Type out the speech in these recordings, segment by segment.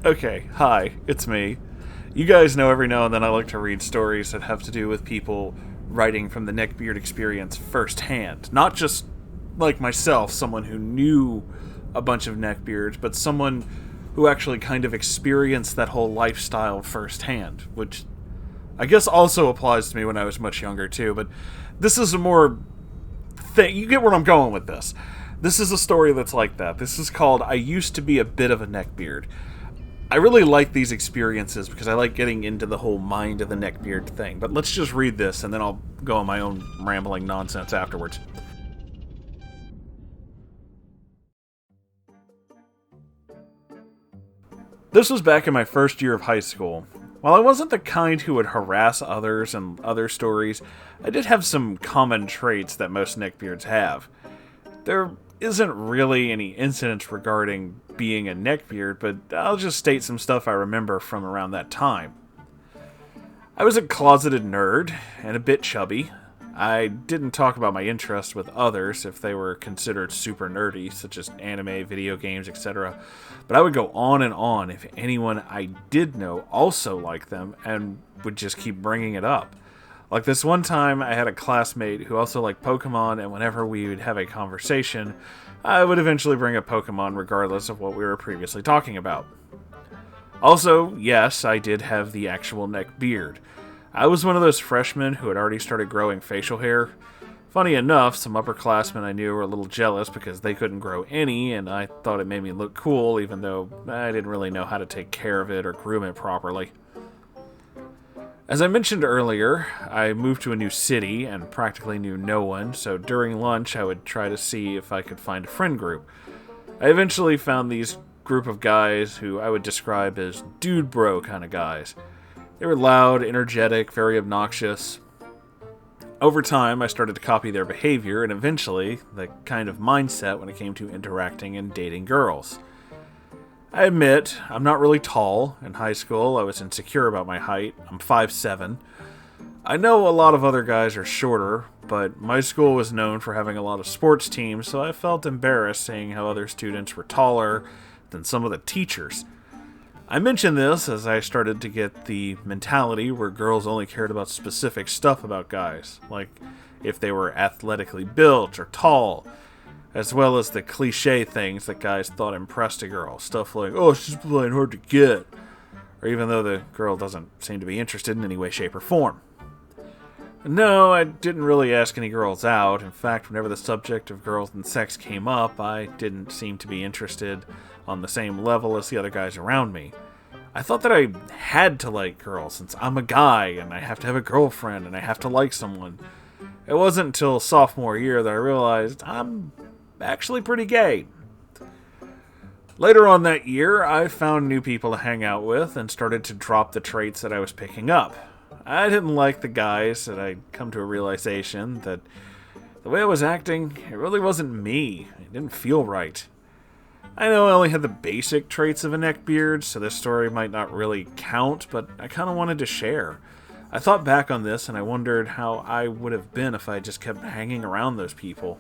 Okay, hi, it's me. You guys know every now and then I like to read stories that have to do with people writing from the Neckbeard experience firsthand. Not just like myself, someone who knew a bunch of neckbeards, but someone who actually kind of experienced that whole lifestyle firsthand, which I guess also applies to me when I was much younger too, but this is a more thing. You get where I'm going with this. This is a story that's like that. This is called I Used to Be a Bit of a Neckbeard. I really like these experiences because I like getting into the whole mind of the neckbeard thing. But let's just read this and then I'll go on my own rambling nonsense afterwards. This was back in my first year of high school. While I wasn't the kind who would harass others and other stories, I did have some common traits that most neckbeards have. There isn't really any incidents regarding being a neckbeard, but I'll just state some stuff I remember from around that time. I was a closeted nerd and a bit chubby. I didn't talk about my interests with others if they were considered super nerdy, such as anime, video games, etc. But I would go on and on if anyone I did know also liked them and would just keep bringing it up. Like this one time, I had a classmate who also liked Pokemon, and whenever we would have a conversation, I would eventually bring up Pokemon regardless of what we were previously talking about. Also, yes, I did have the actual neck beard. I was one of those freshmen who had already started growing facial hair. Funny enough, some upperclassmen I knew were a little jealous because they couldn't grow any, and I thought it made me look cool even though I didn't really know how to take care of it or groom it properly. As I mentioned earlier, I moved to a new city and practically knew no one, so during lunch I would try to see if I could find a friend group. I eventually found these group of guys who I would describe as dude bro kind of guys. They were loud, energetic, very obnoxious. Over time, I started to copy their behavior and eventually the kind of mindset when it came to interacting and dating girls. I admit, I'm not really tall. In high school, I was insecure about my height. I'm 5'7". I know a lot of other guys are shorter, but my school was known for having a lot of sports teams, so I felt embarrassed seeing how other students were taller than some of the teachers. I mention this as I started to get the mentality where girls only cared about specific stuff about guys, like if they were athletically built or tall, as well as the cliche things that guys thought impressed a girl. Stuff like, oh, she's playing hard to get. Or even though the girl doesn't seem to be interested in any way, shape, or form. No, I didn't really ask any girls out. In fact, whenever the subject of girls and sex came up, I didn't seem to be interested on the same level as the other guys around me. I thought that I had to like girls since I'm a guy and I have to have a girlfriend and I have to like someone. It wasn't until sophomore year that I realized I'm actually pretty gay. Later on that year, I found new people to hang out with and started to drop the traits that I was picking up. I didn't like the guys, and I'd come to a realization that the way I was acting, it really wasn't me. It didn't feel right. I know I only had the basic traits of a neckbeard, so this story might not really count, but I kind of wanted to share. I thought back on this, and I wondered how I would have been if I just kept hanging around those people.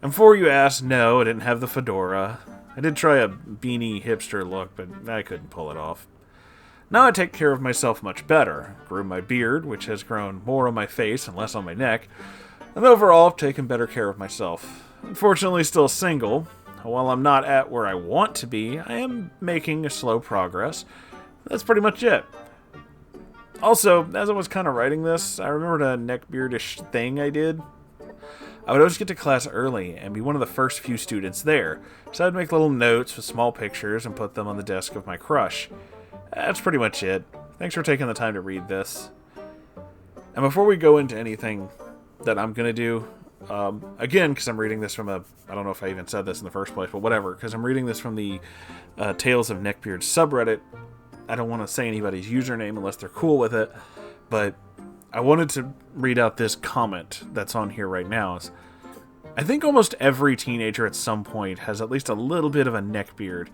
And before you ask, no, I didn't have the fedora. I did try a beanie hipster look, but I couldn't pull it off. Now I take care of myself much better. Grew my beard, which has grown more on my face and less on my neck. And overall, I've taken better care of myself. Unfortunately, still single. While I'm not at where I want to be, I am making a slow progress. That's pretty much it. Also, as I was kind of writing this, I remembered a neckbeardish thing I did. I would always get to class early and be one of the first few students there, so I'd make little notes with small pictures and put them on the desk of my crush. That's pretty much it. Thanks for taking the time to read this. And before we go into anything that I'm going to do, again, because I'm reading this from I don't know if I even said this in the first place, but whatever, because I'm reading this from the Tales of Neckbeard subreddit, I don't want to say anybody's username unless they're cool with it, but I wanted to read out this comment that's on here right now. I think almost every teenager at some point has at least a little bit of a neckbeard.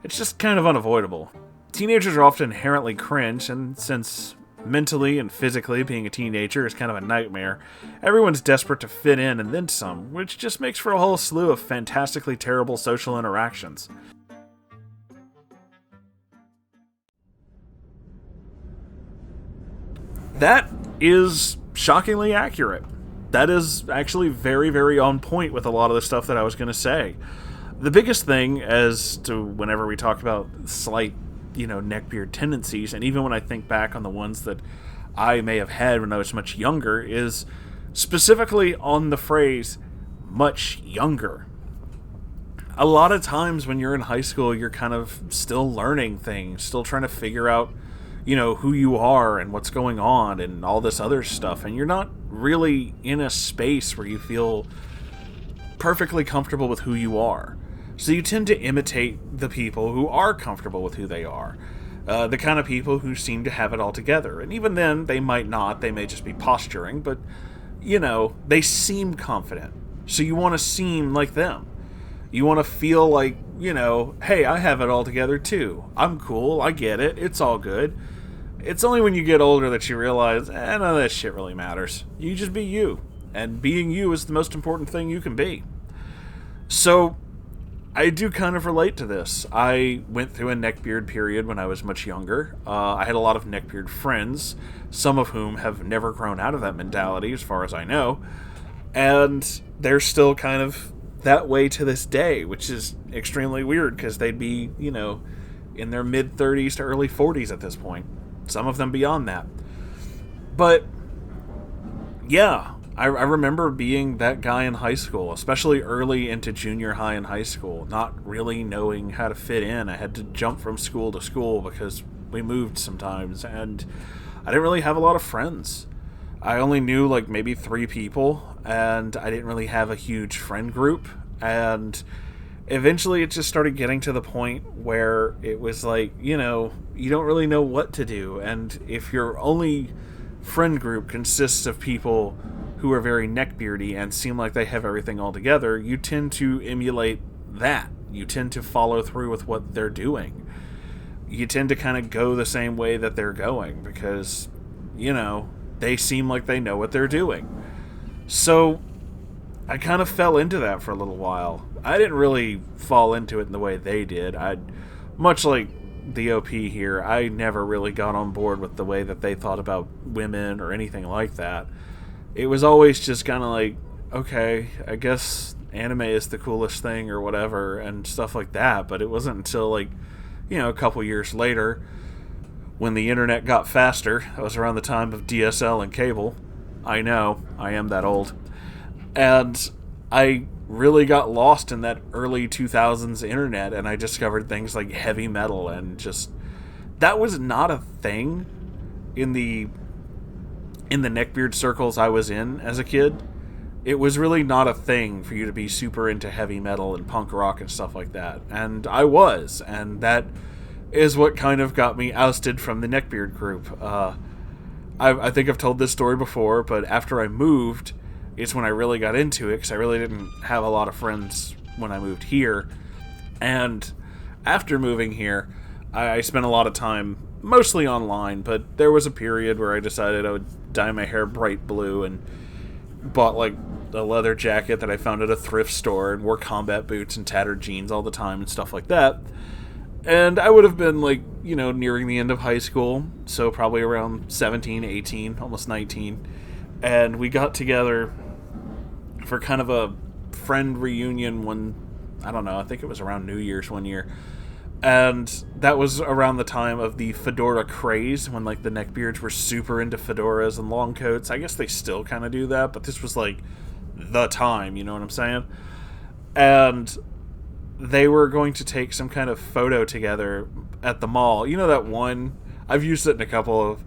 It's just kind of unavoidable. Teenagers are often inherently cringe, and since mentally and physically being a teenager is kind of a nightmare, everyone's desperate to fit in and then some, which just makes for a whole slew of fantastically terrible social interactions. that is shockingly accurate. That is actually very, very on point with a lot of the stuff that I was going to say. The biggest thing as to whenever we talk about slight, neckbeard tendencies, and even when I think back on the ones that I may have had when I was much younger, is specifically on the phrase, much younger. A lot of times when you're in high school, you're kind of still learning things, still trying to figure out, who you are and what's going on and all this other stuff. And you're not really in a space where you feel perfectly comfortable with who you are. So you tend to imitate the people who are comfortable with who they are. The kind of people who seem to have it all together. And even then, they might not. They may just be posturing. But, they seem confident. So you want to seem like them. You want to feel like, hey, I have it all together too. I'm cool. I get it. It's all good. It's only when you get older that you realize, none of that shit really matters. You just be you. And being you is the most important thing you can be. So, I do kind of relate to this. I went through a neckbeard period when I was much younger. I had a lot of neckbeard friends, some of whom have never grown out of that mentality, as far as I know. And they're still kind of that way to this day, which is extremely weird, because they'd be, in their mid-30s to early 40s at this point. Some of them beyond that. But, yeah, I remember being that guy in high school, especially early into junior high and high school, not really knowing how to fit in. I had to jump from school to school because we moved sometimes, and I didn't really have a lot of friends. I only knew, maybe 3 people, and I didn't really have a huge friend group, and eventually it just started getting to the point where it was you don't really know what to do, and if your only friend group consists of people who are very neckbeardy and seem like they have everything all together, you tend to emulate that. You tend to follow through with what they're doing. You tend to kind of go the same way that they're going because, they seem like they know what they're doing. So, I kind of fell into that for a little while. I didn't really fall into it in the way they did. Much like the OP here, I never really got on board with the way that they thought about women or anything like that. It was always just kind of okay, I guess anime is the coolest thing or whatever and stuff like that, but it wasn't until a couple years later when the internet got faster. That was around the time of DSL and cable. I know, I am that old. And I really got lost in that early 2000s internet, and I discovered things like heavy metal, and just that was not a thing in the neckbeard circles I was in as a kid. It was really not a thing for you to be super into heavy metal and punk rock and stuff like that. And I was, and that is what kind of got me ousted from the neckbeard group. I think I've told this story before, but after I moved, it's when I really got into it, because I really didn't have a lot of friends when I moved here. And after moving here, I spent a lot of time mostly online, but there was a period where I decided I would dye my hair bright blue and bought a leather jacket that I found at a thrift store and wore combat boots and tattered jeans all the time and stuff like that. And I would have been nearing the end of high school, so probably around 17, 18, almost 19. And we got together for kind of a friend reunion I think it was around New Year's one year. And that was around the time of the fedora craze, when the neckbeards were super into fedoras and long coats. I guess they still kind of do that, but this was the time, you know what I'm saying? And they were going to take some kind of photo together at the mall. You know that one? I've used it in a couple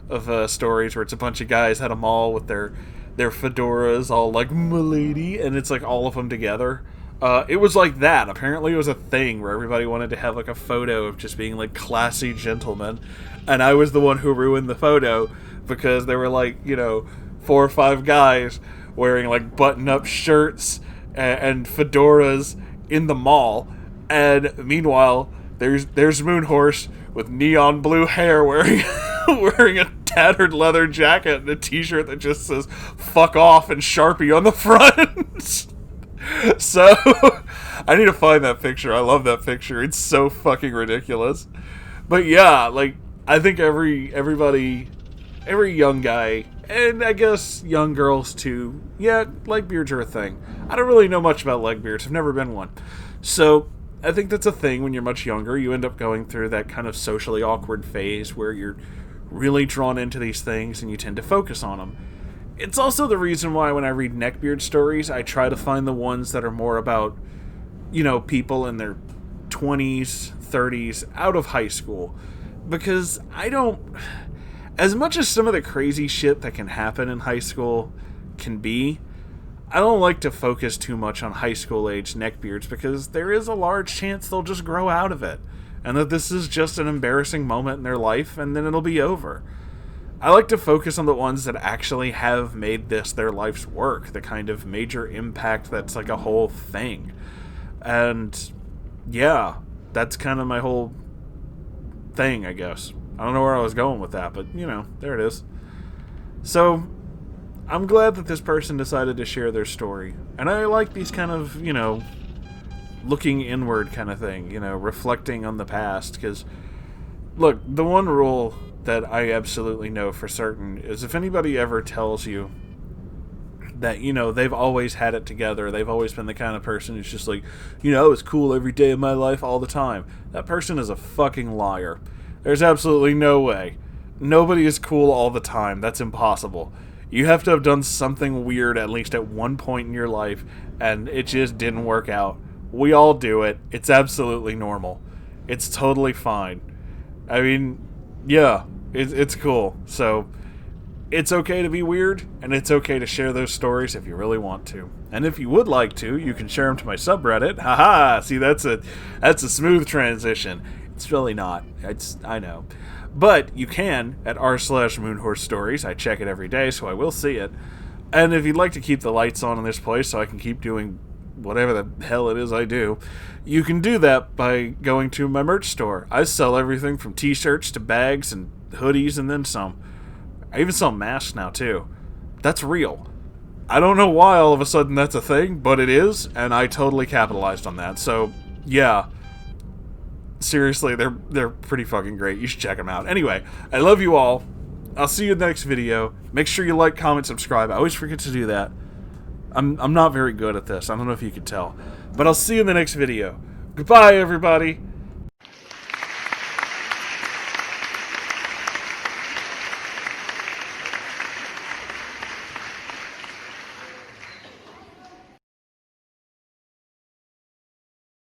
of stories where it's a bunch of guys at a mall with their fedoras all milady, and it's all of them together. It was like that. Apparently it was a thing where everybody wanted to have a photo of just being classy gentlemen, and I was the one who ruined the photo because there were 4 or 5 guys wearing button-up shirts and fedoras in the mall, and meanwhile there's Moonhorse with neon blue hair wearing wearing a tattered leather jacket and a t-shirt that just says "fuck off" and Sharpie on the front. So I need to find that picture. I love that picture. It's so fucking ridiculous. But yeah, I think everybody every young guy, and I guess young girls too, yeah, legbeards are a thing. I don't really know much about legbeards. I've never been one. So, I think that's a thing when you're much younger. You end up going through that kind of socially awkward phase where you're really drawn into these things and you tend to focus on them. It's also the reason why when I read neckbeard stories, I try to find the ones that are more about, people in their 20s, 30s, out of high school. Because as much as some of the crazy shit that can happen in high school can be, I don't like to focus too much on high school age neckbeards because there is a large chance they'll just grow out of it. And that this is just an embarrassing moment in their life and then it'll be over. I like to focus on the ones that actually have made this their life's work, the kind of major impact that's like a whole thing. And yeah, that's kind of my whole thing, I guess. I don't know where I was going with that, but there it is. So, I'm glad that this person decided to share their story. And I like these kind of, looking inward kind of thing, reflecting on the past. Because, look, the one rule that I absolutely know for certain is if anybody ever tells you that, they've always had it together, they've always been the kind of person who's just like, it's cool every day of my life all the time, that person is a fucking liar. There's absolutely no way. Nobody is cool all the time. That's impossible. You have to have done something weird at least at one point in your life, and it just didn't work out. We all do it. It's absolutely normal. It's totally fine. I mean, yeah, it's cool. So, it's okay to be weird, and it's okay to share those stories if you really want to. And if you would like to, you can share them to my subreddit. Haha! See, that's a smooth transition. It's really not. I know. But you can at r/Moonhorse Stories. I check it every day, so I will see it. And if you'd like to keep the lights on in this place so I can keep doing whatever the hell it is I do, you can do that by going to my merch store. I sell everything from t-shirts to bags and hoodies and then some. I even sell masks now, too. That's real. I don't know why all of a sudden that's a thing, but it is, and I totally capitalized on that. So, yeah. Seriously, they're pretty fucking great. You should check them out. Anyway, I love you all. I'll see you in the next video. Make sure you like, comment, subscribe. I always forget to do that. I'm not very good at this. I don't know if you can tell. But I'll see you in the next video. Goodbye, everybody.